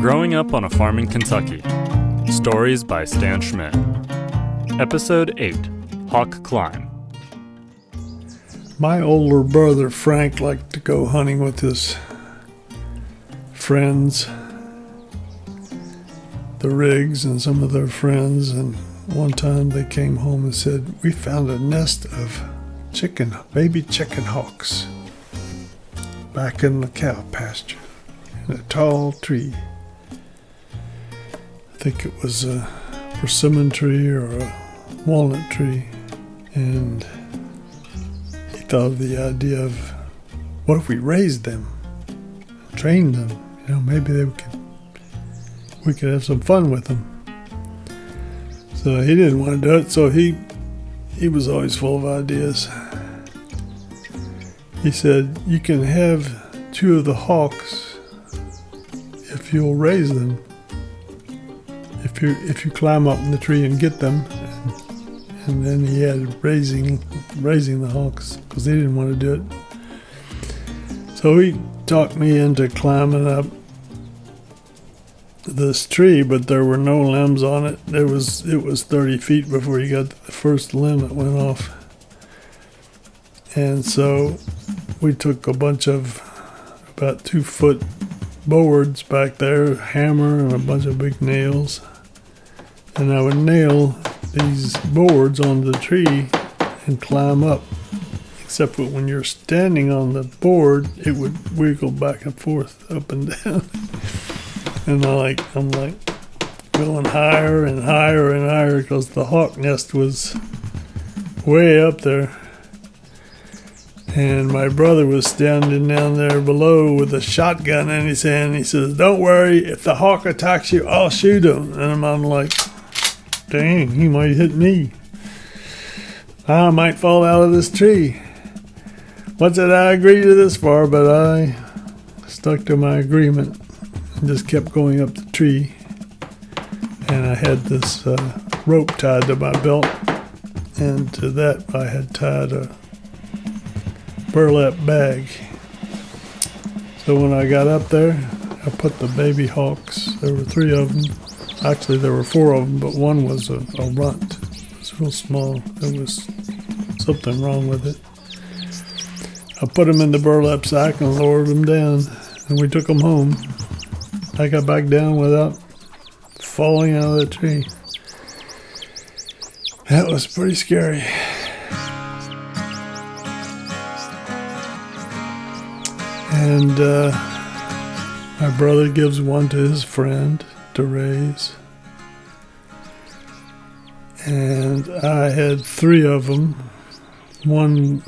Growing Up on a Farm in Kentucky. Stories by Stan Schmidt. Episode 8, Hawk Climb. My older brother Frank liked to go hunting with his friends, the Riggs and some of their friends, and one time they came home and said, "We found a nest of baby chicken hawks back in the cow pasture in a tall tree." I think it was a persimmon tree or a walnut tree, and he thought of the idea of, what if we raised them, trained them, maybe we could have some fun with them. So he didn't want to do it, so he was always full of ideas. He said, "You can have 2 of the hawks if you'll raise them. If you climb up in the tree and get them." And then he had raising the hawks because he didn't want to do it. So he talked me into climbing up this tree, but there were no limbs on it. It was 30 feet before you got to the first limb that went off. And so we took a bunch of about 2-foot boards back there, a hammer and a bunch of big nails. And I would nail these boards onto the tree and climb up. Except that when you're standing on the board, it would wiggle back and forth, up and down. And I'm like going higher and higher and higher because the hawk nest was way up there. And my brother was standing down there below with a shotgun in his hand. He says, "Don't worry, if the hawk attacks you, I'll shoot him." And I'm like, dang, he might hit me. I might fall out of this tree. What did I agree to this for? But I stuck to my agreement and just kept going up the tree. And I had this rope tied to my belt. And to that I had tied a burlap bag. So when I got up there, I put the baby hawks, there were 3 of them. Actually, there were 4 of them, but one was a runt. It was real small. There was something wrong with it. I put them in the burlap sack and lowered them down, and we took them home. I got back down without falling out of the tree. That was pretty scary. And my brother gives one to his friend to raise. And I had 3 of them. One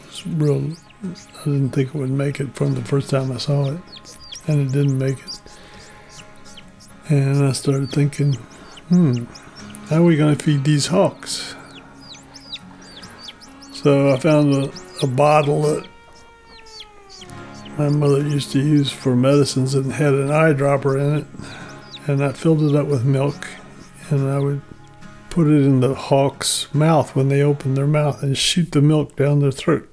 was real, I didn't think it would make it from the first time I saw it. And it didn't make it. And I started thinking, how are we going to feed these hawks? So I found a bottle that my mother used to use for medicines and had an eyedropper in it. And I filled it up with milk, and I would put it in the hawk's mouth when they opened their mouth and shoot the milk down their throat.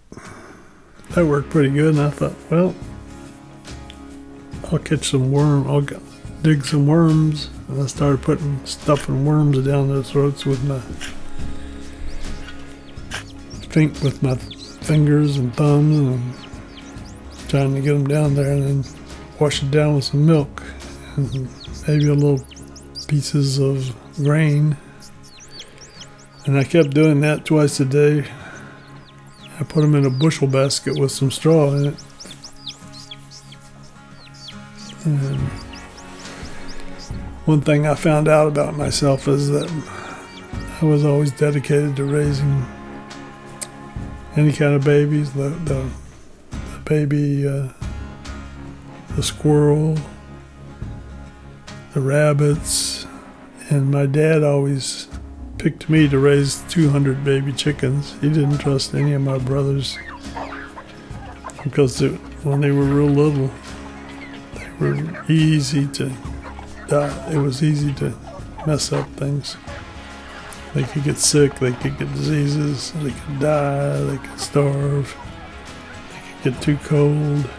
That worked pretty good, and I thought, well, I'll catch some I'll dig some worms. And I started stuffing worms down their throats with my fingers and thumbs, and trying to get them down there, and then wash it down with some milk and maybe a little pieces of grain. And I kept doing that twice a day. I put them in a bushel basket with some straw in it. And one thing I found out about myself is that I was always dedicated to raising any kind of babies, the baby, the squirrel, the rabbits, and my dad always picked me to raise 200 baby chickens. He didn't trust any of my brothers because when they were real little, they were easy to die. It was easy to mess up things. They could get sick, they could get diseases, they could die, they could starve, they could get too cold.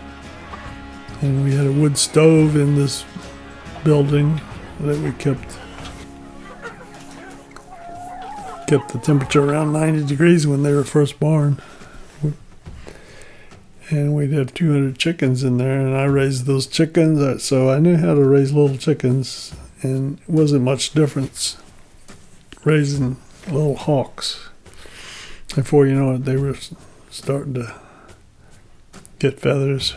And we had a wood stove in this building that we kept the temperature around 90 degrees when they were first born. And we'd have 200 chickens in there, and I raised those chickens, so I knew how to raise little chickens, and it wasn't much difference raising little hawks. Before you know it, they were starting to get feathers.